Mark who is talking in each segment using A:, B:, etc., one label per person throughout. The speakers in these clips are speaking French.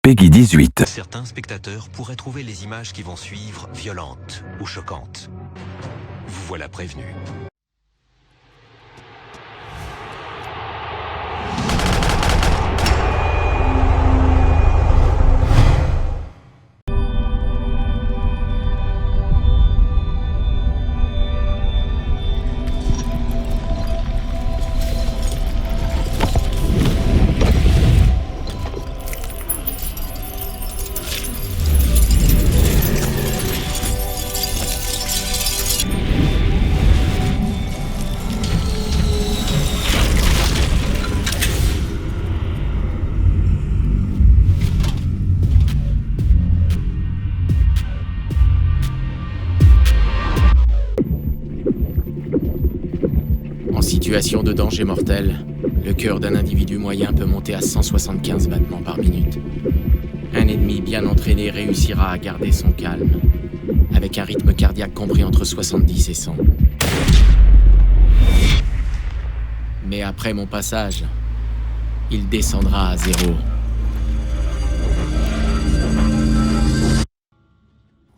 A: Peggy 18.
B: Certains spectateurs pourraient trouver les images qui vont suivre violentes ou choquantes. Vous voilà prévenu.
C: En situation de danger mortel, le cœur d'un individu moyen peut monter à 175 battements par minute. Un ennemi bien entraîné réussira à garder son calme, avec un rythme cardiaque compris entre 70 et 100. Mais après mon passage, il descendra à 0.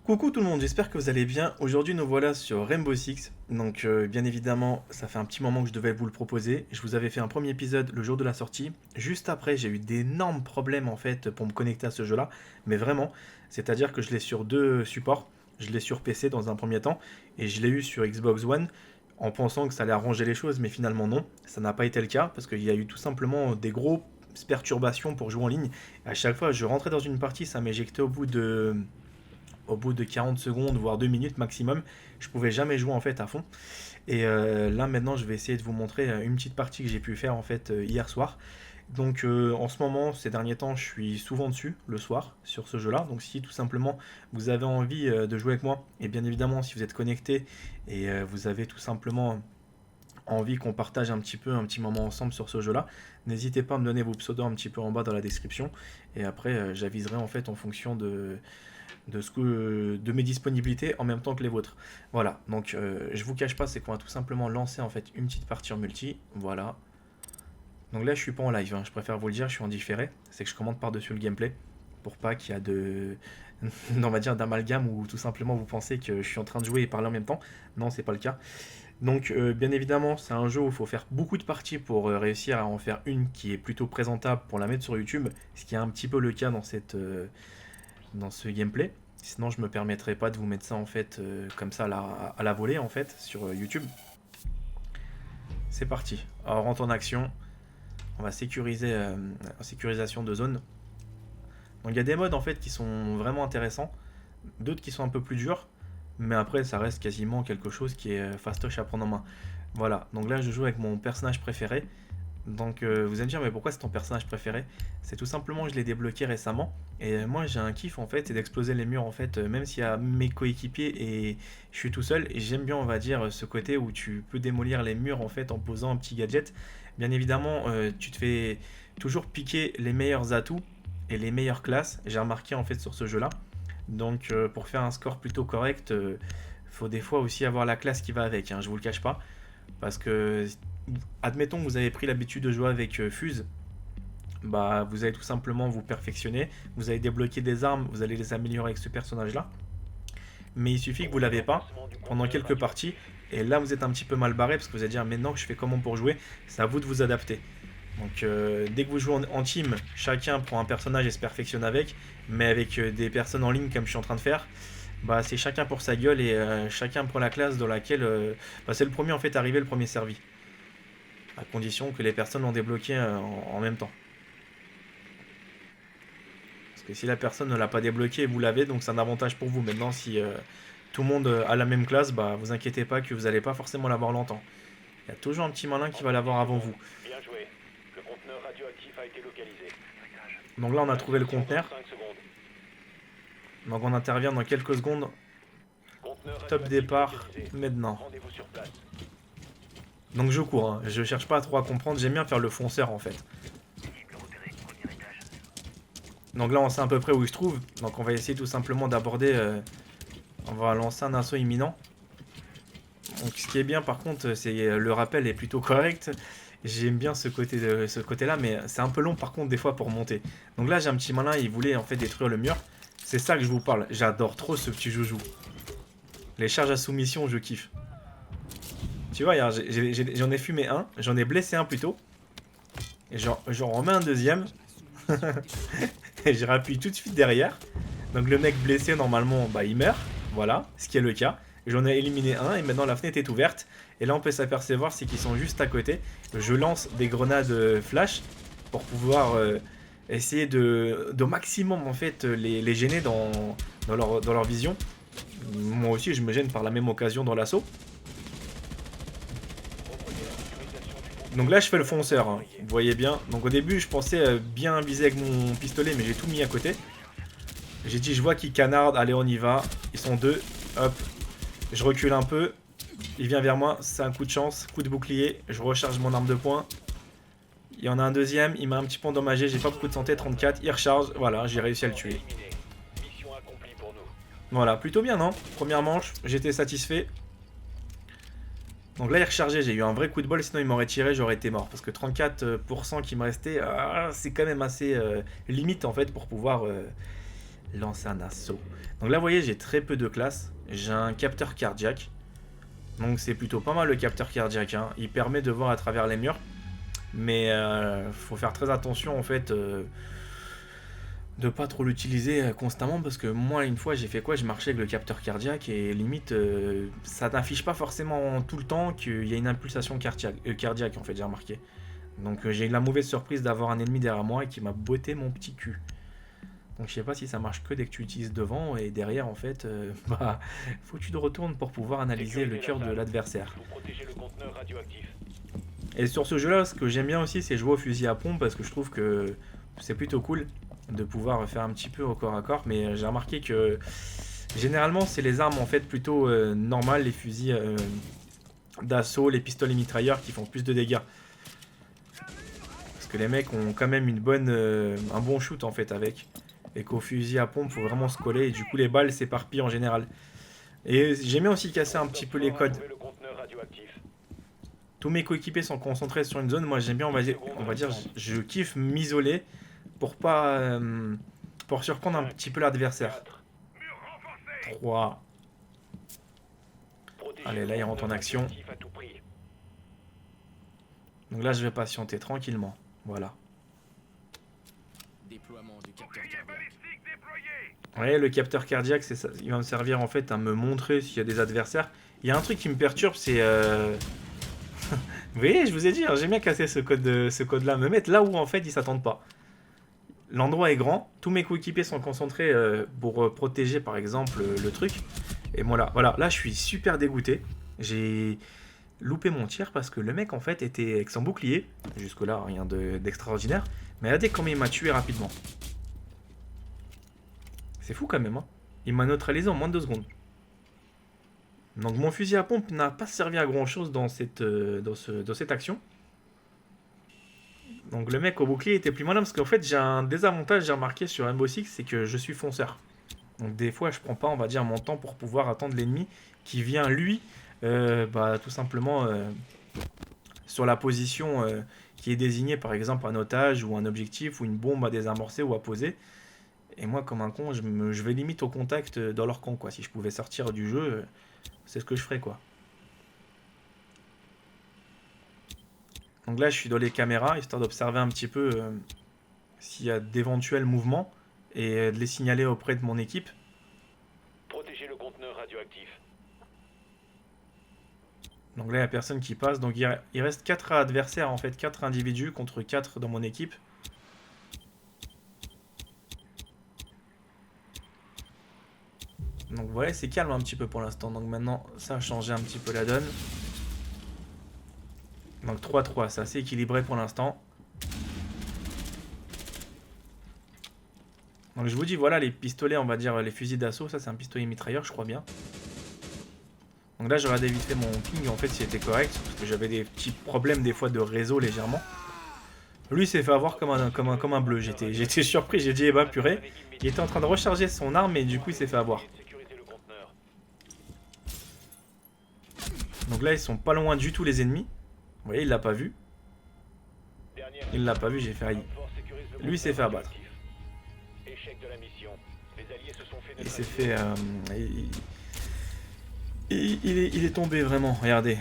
D: Coucou tout le monde, j'espère que vous allez bien. Aujourd'hui nous voilà sur Rainbow Six. Donc bien évidemment ça fait un petit moment que je devais vous le proposer. Je vous avais fait un premier épisode le jour de la sortie. Juste après j'ai eu d'énormes problèmes en fait pour me connecter à ce jeu là. Mais vraiment, c'est-à-dire que je l'ai sur deux supports. Je l'ai sur PC dans un premier temps et je l'ai eu sur Xbox One en pensant que ça allait arranger les choses, mais finalement non. Ça n'a pas été le cas parce qu'il y a eu tout simplement des grosses perturbations pour jouer en ligne. À chaque fois je rentrais dans une partie, ça m'éjectait au bout de 40 secondes, voire 2 minutes maximum. Je pouvais jamais jouer en fait à fond. Et là maintenant je vais essayer de vous montrer une petite partie que j'ai pu faire en fait hier soir. Donc en ce moment, ces derniers temps, je suis souvent dessus le soir sur ce jeu là. Donc si tout simplement vous avez envie de jouer avec moi, et bien évidemment si vous êtes connecté et vous avez tout simplement envie qu'on partage un petit moment ensemble sur ce jeu là, n'hésitez pas à me donner vos pseudos un petit peu en bas dans la description. Et après j'aviserai en fait en fonction de mes disponibilités en même temps que les vôtres. Voilà, donc je vous cache pas, c'est qu'on va tout simplement lancer en fait une petite partie en multi. Voilà. Donc là je suis pas en live, hein, je préfère vous le dire, je suis en différé. C'est que je commente par-dessus le gameplay pour pas qu'il y a on va dire d'amalgame ou tout simplement vous pensez que je suis en train de jouer et parler en même temps. Non, c'est pas le cas. Donc bien évidemment c'est un jeu où il faut faire beaucoup de parties pour réussir à en faire une qui est plutôt présentable pour la mettre sur YouTube, ce qui est un petit peu le cas dans ce gameplay. Sinon je me permettrai pas de vous mettre ça en fait comme ça à la volée en fait sur YouTube. C'est parti. Alors on rentre en action. On va sécuriser sécurisation de zone. Donc il y a des modes en fait qui sont vraiment intéressants, d'autres qui sont un peu plus durs, mais après ça reste quasiment quelque chose qui est fastoche à prendre en main. Voilà, donc là je joue avec mon personnage préféré. Donc vous allez me dire mais pourquoi c'est ton personnage préféré? C'est tout simplement que je l'ai débloqué récemment et moi j'ai un kiff en fait, c'est d'exploser les murs en fait, même s'il y a mes coéquipiers et je suis tout seul, et j'aime bien on va dire ce côté où tu peux démolir les murs en fait en posant un petit gadget. Bien évidemment tu te fais toujours piquer les meilleurs atouts et les meilleures classes, j'ai remarqué en fait sur ce jeu là. Donc pour faire un score plutôt correct, faut des fois aussi avoir la classe qui va avec, hein, je vous le cache pas. Parce que, admettons que vous avez pris l'habitude de jouer avec Fuse, bah vous allez tout simplement vous perfectionner, vous allez débloquer des armes, vous allez les améliorer avec ce personnage-là. Mais il suffit que vous l'avez pas pendant quelques parties, et là vous êtes un petit peu mal barré, parce que vous allez dire maintenant que je fais comment pour jouer, c'est à vous de vous adapter. Donc dès que vous jouez en team, chacun prend un personnage et se perfectionne avec, mais avec des personnes en ligne comme je suis en train de faire, bah c'est chacun pour sa gueule et chacun prend la classe dans laquelle c'est le premier en fait arrivé, le premier servi. À condition que les personnes l'ont débloqué en même temps. Parce que si la personne ne l'a pas débloqué, vous l'avez, donc c'est un avantage pour vous. Maintenant si tout le monde a la même classe, bah vous inquiétez pas que vous n'allez pas forcément l'avoir longtemps. Il y a toujours un petit malin qui va l'avoir avant vous.
E: Bien joué. Le conteneur radioactif a été localisé.
D: Donc là on a trouvé le conteneur. Donc on intervient dans quelques secondes. Top départ, maintenant. Donc je cours, hein. Je cherche pas à trop à comprendre, j'aime bien faire le fonceur en fait. Donc là on sait à peu près où il se trouve, donc on va essayer tout simplement d'aborder, on va lancer un assaut imminent. Donc ce qui est bien par contre, c'est le rappel est plutôt correct. J'aime bien ce côté-là, mais c'est un peu long par contre des fois pour monter. Donc là j'ai un petit malin, il voulait en fait détruire le mur. C'est ça que je vous parle. J'adore trop ce petit joujou. Les charges à soumission, je kiffe. Tu vois, regarde, j'en ai fumé un, j'en ai blessé un plutôt. Et j'en remets un deuxième. Et je rappuie tout de suite derrière. Donc le mec blessé, normalement, bah il meurt. Voilà, ce qui est le cas. J'en ai éliminé un et maintenant la fenêtre est ouverte. Et là on peut s'apercevoir, c'est qu'ils sont juste à côté. Je lance des grenades flash pour pouvoir essayer de maximum en fait les gêner dans leur vision. Moi aussi je me gêne par la même occasion dans l'assaut. Donc là je fais le fonceur, hein. Vous voyez bien. Donc au début je pensais bien viser avec mon pistolet, mais j'ai tout mis à côté. J'ai dit je vois qu'ils canardent, allez on y va. Ils sont deux, hop. Je recule un peu. Il vient vers moi, c'est un coup de chance, coup de bouclier. Je recharge mon arme de poing. Il y en a un deuxième, il m'a un petit peu endommagé, j'ai pas beaucoup de santé, 34. Il recharge, voilà, j'ai réussi à le tuer. Voilà, plutôt bien non? Première manche, j'étais satisfait. Donc là il rechargeait, j'ai eu un vrai coup de bol, sinon il m'aurait tiré, j'aurais été mort. Parce que 34% qui me restait, c'est quand même assez limite en fait pour pouvoir lancer un assaut. Donc là vous voyez j'ai très peu de classe, j'ai un capteur cardiaque. Donc c'est plutôt pas mal le capteur cardiaque, hein. Il permet de voir à travers les murs. Mais faut faire très attention en fait de pas trop l'utiliser constamment, parce que moi une fois j'ai fait quoi, je marchais avec le capteur cardiaque et limite ça n'affiche pas forcément tout le temps qu'il y a une impulsation cardiaque en fait, j'ai remarqué. Donc j'ai eu la mauvaise surprise d'avoir un ennemi derrière moi et qui m'a botté mon petit cul. Donc je sais pas si ça marche que dès que tu utilises devant, et derrière en fait bah faut que tu te retournes pour pouvoir analyser le cœur de l'adversaire. Et sur ce jeu là, ce que j'aime bien aussi c'est jouer au fusil à pompe, parce que je trouve que c'est plutôt cool de pouvoir faire un petit peu au corps à corps. Mais j'ai remarqué que généralement c'est les armes en fait plutôt normales, les fusils d'assaut, les pistolets mitrailleurs qui font plus de dégâts. Parce que les mecs ont quand même un bon shoot en fait avec. Et qu'au fusil à pompe faut vraiment se coller, et du coup les balles s'éparpillent en général. Et j'aime bien aussi casser un petit peu les codes. Tous mes coéquipiers sont concentrés sur une zone, moi j'aime bien on va dire je kiffe m'isoler pour pas pour surprendre un petit peu l'adversaire. 3. Allez, là il rentre en action. Donc là je vais patienter tranquillement. Voilà. Vous voyez, le capteur cardiaque, c'est ça. Il va me servir en fait à me montrer s'il y a des adversaires. Il y a un truc qui me perturbe, c'est vous voyez, je vous ai dit, hein, j'aime bien casser ce code-là, me mettre là où en fait ils s'attendent pas. L'endroit est grand, tous mes coéquipiers sont concentrés pour protéger par exemple le truc. Et voilà, là je suis super dégoûté. J'ai loupé mon tir parce que le mec en fait était avec son bouclier. Jusque là rien d'extraordinaire. Mais regardez comment il m'a tué rapidement. C'est fou quand même, hein. Il m'a neutralisé en moins de 2 secondes. Donc mon fusil à pompe n'a pas servi à grand chose dans cette action. Donc le mec au bouclier était plus malin, parce qu'en fait j'ai un désavantage, j'ai remarqué sur Rainbow Six, c'est que je suis fonceur. Donc des fois je prends pas, on va dire, mon temps pour pouvoir attendre l'ennemi qui vient lui tout simplement sur la position qui est désignée, par exemple un otage ou un objectif ou une bombe à désamorcer ou à poser. Et moi comme un con je vais limite au contact dans leur camp quoi. Si je pouvais sortir du jeu, c'est ce que je ferais quoi. Donc là je suis dans les caméras histoire d'observer un petit peu s'il y a d'éventuels mouvements et de les signaler auprès de mon équipe.
E: Protégez le conteneur radioactif.
D: Donc là il n'y a personne qui passe, donc il reste 4 adversaires en fait, 4 individus contre 4 dans mon équipe. Donc voilà, c'est calme un petit peu pour l'instant. Donc maintenant, ça a changé un petit peu la donne. Donc 3-3, c'est assez équilibré pour l'instant. Donc je vous dis, voilà les pistolets, on va dire les fusils d'assaut. Ça c'est un pistolet mitrailleur, je crois bien. Donc là, je regardais vite fait mon ping, en fait, s'il était correct. Parce que j'avais des petits problèmes des fois de réseau légèrement. Lui s'est fait avoir comme un bleu. J'étais surpris, j'ai dit, eh ben purée. Il était en train de recharger son arme et du coup il s'est fait avoir. Donc là ils sont pas loin du tout les ennemis. Vous voyez, il l'a pas vu. Il l'a pas vu, j'ai failli. Lui, il s'est fait abattre.
E: Échec de la mission. Les alliés se sont fait
D: Il s'est fait... il est tombé vraiment, regardez.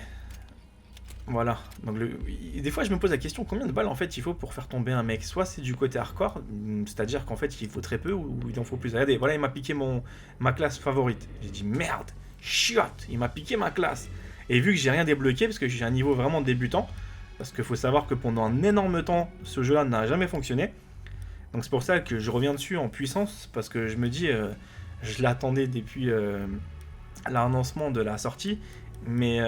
D: Voilà. Donc des fois, je me pose la question, combien de balles en fait il faut pour faire tomber un mec? Soit c'est du côté hardcore, c'est-à-dire qu'en fait il faut très peu, ou il en faut plus. Regardez, voilà, il m'a piqué ma classe favorite. J'ai dit merde, chiotte, il m'a piqué ma classe. Et vu que j'ai rien débloqué, parce que j'ai un niveau vraiment débutant, parce qu'il faut savoir que pendant un énorme temps, ce jeu-là n'a jamais fonctionné. Donc c'est pour ça que je reviens dessus en puissance, parce que je me dis, je l'attendais depuis l'annoncement de la sortie, mais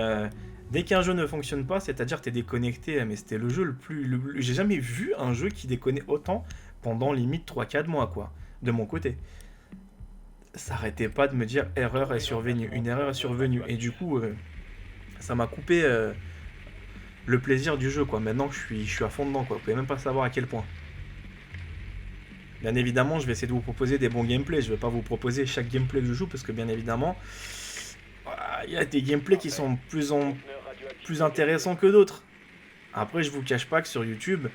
D: dès qu'un jeu ne fonctionne pas, c'est-à-dire que tu es déconnecté, mais c'était le jeu le plus... J'ai jamais vu un jeu qui déconnait autant pendant limite 3-4 mois, quoi, de mon côté. Ça arrêtait pas de me dire erreur est survenue, une erreur est survenue, et du coup, ça m'a coupé le plaisir du jeu, quoi. Maintenant que je suis à fond dedans, quoi. Vous pouvez même pas savoir à quel point. Bien évidemment, je vais essayer de vous proposer des bons gameplays. Je vais pas vous proposer chaque gameplay du jeu, parce que bien évidemment, il y a des gameplays qui sont plus intéressants que d'autres. Après, je vous cache pas que sur YouTube,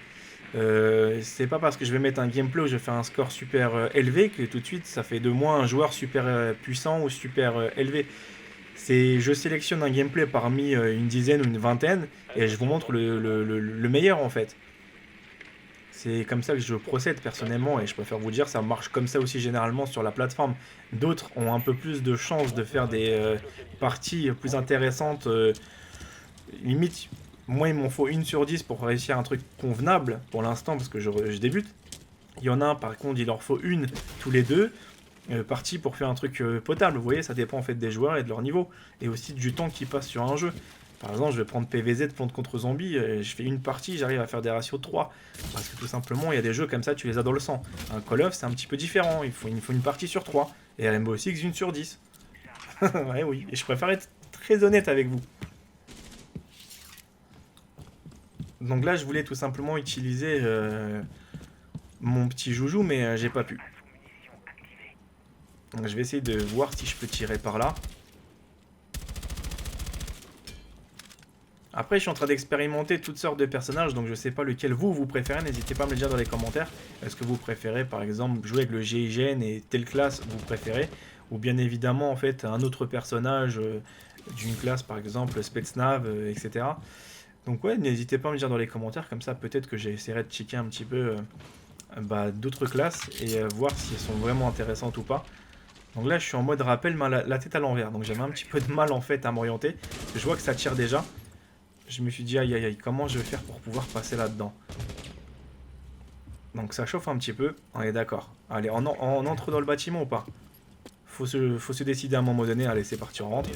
D: c'est pas parce que je vais mettre un gameplay où je fais un score super élevé que tout de suite ça fait de moi un joueur super puissant ou super élevé. Je sélectionne un gameplay parmi une dizaine ou une vingtaine et je vous montre le meilleur en fait. C'est comme ça que je procède personnellement et je préfère vous dire ça marche comme ça aussi généralement sur la plateforme. D'autres ont un peu plus de chances de faire des parties plus intéressantes. Limite, moi il m'en faut 1 sur 10 pour réussir un truc convenable pour l'instant parce que je débute. Il y en a un par contre il leur faut une tous les deux parties pour faire un truc potable. Vous voyez, ça dépend en fait des joueurs et de leur niveau et aussi du temps qu'ils passent sur un jeu. Par exemple, je vais prendre PVZ, Plante contre Zombie, je fais une partie, j'arrive à faire des ratios de 3. Parce que tout simplement, il y a des jeux comme ça, tu les as dans le sang. Un Call of, c'est un petit peu différent, il faut une partie sur 3. Et à Rainbow Six, 1 sur 10. Ouais, oui, et je préfère être très honnête avec vous. Donc là, je voulais tout simplement utiliser mon petit joujou, mais j'ai pas pu. Donc je vais essayer de voir si je peux tirer par là. Après, je suis en train d'expérimenter toutes sortes de personnages, donc je sais pas lequel vous préférez, n'hésitez pas à me le dire dans les commentaires. Est-ce que vous préférez, par exemple, jouer avec le GIGN et telle classe vous préférez? Ou bien évidemment, en fait, un autre personnage d'une classe, par exemple, Spetsnav, etc. Donc ouais, n'hésitez pas à me le dire dans les commentaires, comme ça peut-être que j'essaierai de checker un petit peu d'autres classes et voir si elles sont vraiment intéressantes ou pas. Donc là, je suis en mode rappel, mais la tête à l'envers, donc j'avais un petit peu de mal en fait à m'orienter. Je vois que ça tire déjà. Je me suis dit, aïe aïe aïe, comment je vais faire pour pouvoir passer là-dedans? Donc ça chauffe un petit peu, on est d'accord. Allez, on entre dans le bâtiment ou pas? Faut se décider à un moment donné, allez c'est parti, on rentre.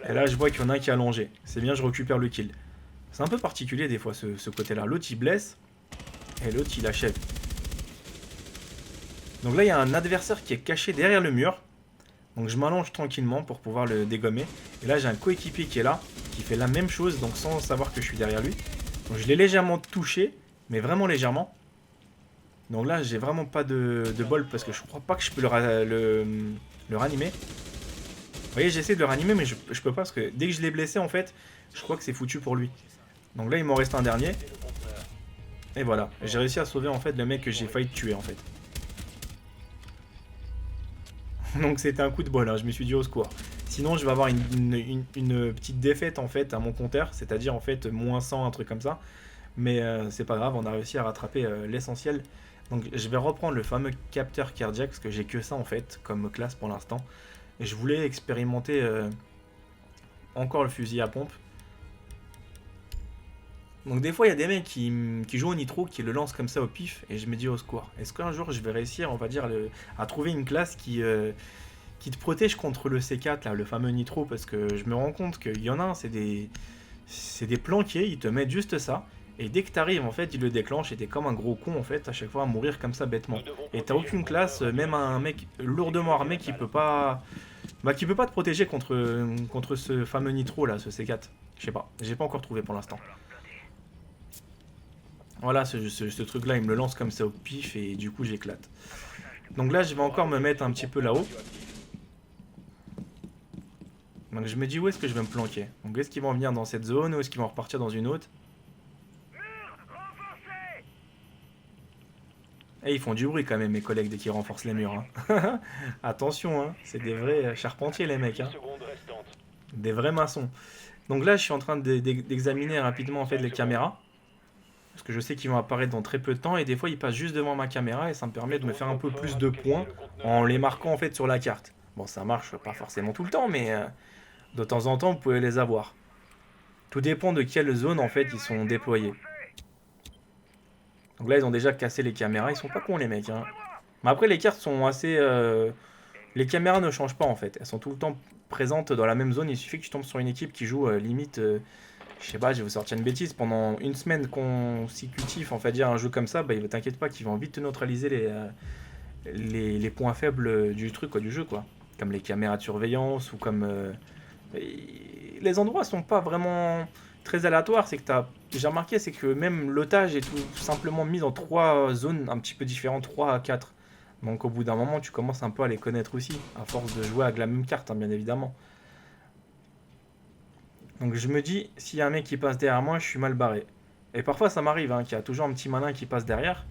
D: Et là je vois qu'il y en a un qui est allongé, c'est bien, je récupère le kill. C'est un peu particulier des fois ce côté-là, l'autre il blesse, et l'autre il achève. Donc là il y a un adversaire qui est caché derrière le mur. Donc je m'allonge tranquillement pour pouvoir le dégommer. Et là j'ai un coéquipier qui est là, qui fait la même chose, donc sans savoir que je suis derrière lui. Donc je l'ai légèrement touché, mais vraiment légèrement. Donc là j'ai vraiment pas de bol parce que je crois pas que je peux le ranimer. Vous voyez, j'essaie de le ranimer mais je peux pas parce que dès que je l'ai blessé en fait, je crois que c'est foutu pour lui. Donc là il m'en reste un dernier. Et voilà, j'ai réussi à sauver en fait le mec que j'ai failli tuer en fait. Donc c'était un coup de bol, hein. Je me suis dit au secours. Sinon je vais avoir une petite défaite en fait à mon compteur, c'est-à-dire en fait moins 100, un truc comme ça. Mais c'est pas grave, on a réussi à rattraper l'essentiel. Donc je vais reprendre le fameux capteur cardiaque, parce que j'ai que ça en fait comme classe pour l'instant. Et je voulais expérimenter encore le fusil à pompe. Donc des fois il y a des mecs qui jouent au nitro, qui le lancent comme ça au pif, et je me dis au secours. Est-ce qu'un jour je vais réussir, on va dire, à trouver une classe qui te protège contre le C4, là, le fameux nitro, parce que je me rends compte qu'il y en a, c'est des planquiers, ils te mettent juste ça, et dès que t'arrives en fait ils le déclenchent, et t'es comme un gros con en fait, à chaque fois à mourir comme ça bêtement. Et t'as aucune classe, même un mec lourdement armé qui peut pas... qui peut pas te protéger contre ce fameux nitro là, ce C4. Je sais pas, j'ai pas encore trouvé pour l'instant. Voilà, ce truc là il me le lance comme ça au pif et du coup j'éclate. Donc là je vais encore me mettre un petit peu là-haut. Donc je me dis où est-ce que je vais me planquer. Donc est-ce qu'ils vont venir dans cette zone ou est-ce qu'ils vont repartir dans une autre? Et ils font du bruit quand même, mes collègues, dès qu'ils renforcent les murs. Hein. Attention, hein, c'est des vrais charpentiers, les mecs.
E: 10
D: Hein.
E: secondes restantes.
D: Des vrais maçons. Donc là, je suis en train d'examiner rapidement en fait, les caméras. Parce que je sais qu'ils vont apparaître dans très peu de temps. Et des fois, ils passent juste devant ma caméra. Et ça me permet de me faire un peu plus de points en les marquant en fait, sur la carte. Bon, ça marche pas forcément tout le temps, mais de temps en temps, vous pouvez les avoir. Tout dépend de quelle zone en fait, ils sont déployés. Donc là, ils ont déjà cassé les caméras. Ils sont pas cons, les mecs. Hein. Mais après, les cartes sont assez... Les caméras ne changent pas, en fait. Elles sont tout le temps présentes dans la même zone. Il suffit que tu tombes sur une équipe qui joue limite... je sais pas, je vais vous sortir une bêtise. Pendant une semaine consécutive, en fait, dire un jeu comme ça, bah, t'inquiète pas qu'ils vont vite te neutraliser les points faibles du truc, quoi, du jeu, quoi. Comme les caméras de surveillance ou comme... les endroits sont pas vraiment... très aléatoire, c'est que j'ai remarqué, c'est que même l'otage est tout simplement mis dans 3 zones un petit peu différentes, 3 à 4. Donc au bout d'un moment, tu commences un peu à les connaître aussi, à force de jouer avec la même carte, hein, bien évidemment. Donc je me dis, s'il y a un mec qui passe derrière moi, je suis mal barré. Et parfois ça m'arrive, hein, qu'il y a toujours un petit malin qui passe derrière.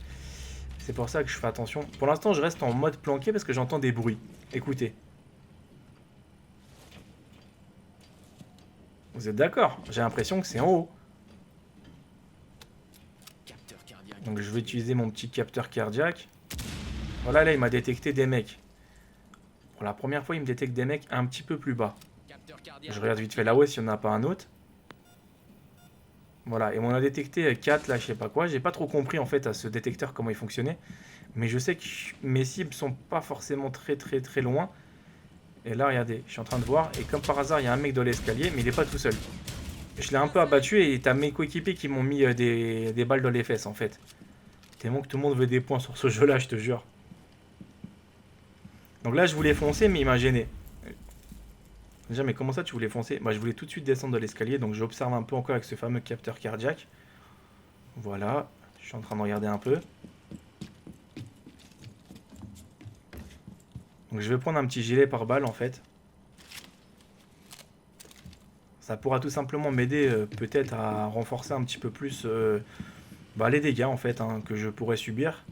D: C'est pour ça que je fais attention. Pour l'instant, je reste en mode planqué parce que j'entends des bruits. Écoutez. Vous êtes d'accord? J'ai l'impression que c'est en haut. Donc je vais utiliser mon petit capteur cardiaque. Voilà, là il m'a détecté des mecs. Pour la première fois, il me détecte des mecs un petit peu plus bas. Je regarde vite fait là-haut s'il n'y en a pas un autre. Voilà, et on a détecté 4 là, je sais pas quoi. J'ai pas trop compris en fait à ce détecteur comment il fonctionnait. Mais je sais que mes cibles sont pas forcément très loin. Et là, regardez, je suis en train de voir. Et comme par hasard, il y a un mec dans l'escalier, mais il est pas tout seul. Je l'ai un peu abattu et t'as mes coéquipiers qui m'ont mis des balles dans les fesses, en fait. Tellement que tout le monde veut des points sur ce jeu-là, je te jure. Donc là, je voulais foncer, mais il m'a gêné. Déjà, mais comment ça, tu voulais foncer? Bah, je voulais tout de suite descendre de l'escalier, donc j'observe un peu encore avec ce fameux capteur cardiaque. Voilà, je suis en train de regarder un peu. Donc je vais prendre un petit gilet par balle en fait. Ça pourra tout simplement m'aider peut-être à renforcer un petit peu plus les dégâts en fait hein, que je pourrais subir.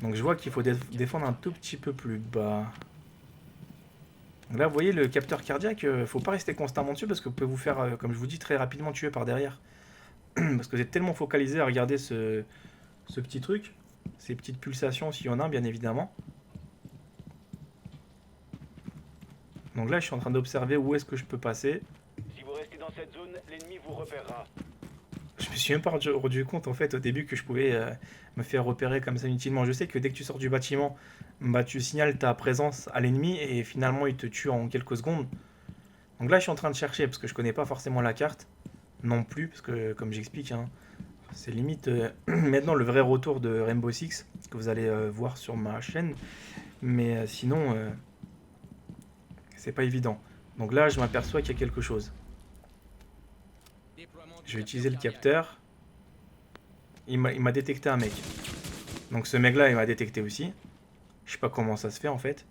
D: Donc je vois qu'il faut défendre un tout petit peu plus bas. Donc là vous voyez le capteur cardiaque, faut pas rester constamment dessus parce que vous pouvez vous faire, comme je vous dis, très rapidement tuer par derrière. Parce que vous êtes tellement focalisé à regarder ce petit truc, ces petites pulsations s'il y en a bien évidemment. Donc là, je suis en train d'observer où est-ce que je peux passer.
E: Si vous restez dans cette zone, l'ennemi vous repérera.
D: Je me suis même pas rendu compte en fait au début que je pouvais me faire repérer comme ça inutilement. Je sais que dès que tu sors du bâtiment, bah, tu signales ta présence à l'ennemi et finalement il te tue en quelques secondes. Donc là, je suis en train de chercher parce que je connais pas forcément la carte non plus parce que comme j'explique, hein, c'est limite maintenant le vrai retour de Rainbow Six que vous allez voir sur ma chaîne. Mais sinon. C'est pas évident. Donc là, je m'aperçois qu'il y a quelque chose. Je vais utiliser le capteur. Il m'a détecté un mec. Donc ce mec-là, il m'a détecté aussi. Je sais pas comment ça se fait en fait.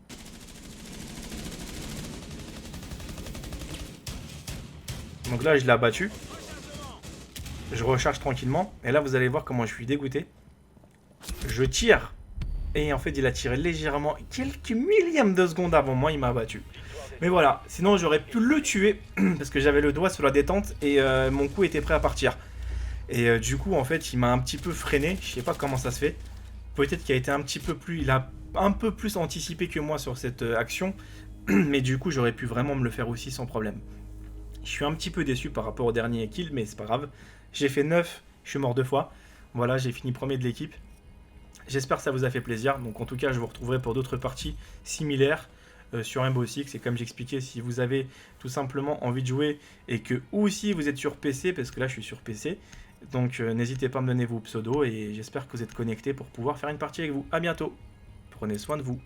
D: Donc là, je l'ai abattu. Je recharge tranquillement. Et là, vous allez voir comment je suis dégoûté. Je tire. Et en fait, il a tiré légèrement. Quelques millièmes de secondes avant moi, il m'a abattu. Mais voilà, sinon j'aurais pu le tuer parce que j'avais le doigt sur la détente et mon coup était prêt à partir. Et du coup, en fait, il m'a un petit peu freiné. Je sais pas comment ça se fait. Peut-être qu'il a été un petit peu plus... Il a un peu plus anticipé que moi sur cette action. Mais du coup, j'aurais pu vraiment me le faire aussi sans problème. Je suis un petit peu déçu par rapport au dernier kill, mais c'est pas grave. J'ai fait 9, je suis mort 2 fois. Voilà, j'ai fini premier de l'équipe. J'espère que ça vous a fait plaisir. Donc en tout cas, je vous retrouverai pour d'autres parties similaires. Sur Rainbow Six, et comme j'expliquais, si vous avez tout simplement envie de jouer et que aussi vous êtes sur PC, parce que là je suis sur PC, donc n'hésitez pas à me donner vos pseudos et j'espère que vous êtes connectés pour pouvoir faire une partie avec vous. A bientôt, prenez soin de vous.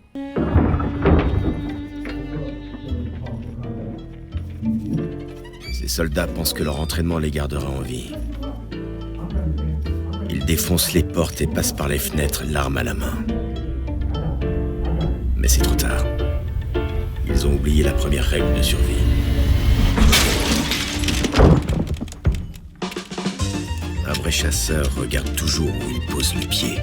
A: Ces soldats pensent que leur entraînement les gardera en vie. Ils défoncent les portes et passent par les fenêtres, l'arme à la main. Mais c'est trop tard. Ils ont oublié la première règle de survie. Un vrai chasseur regarde toujours où il pose le pied.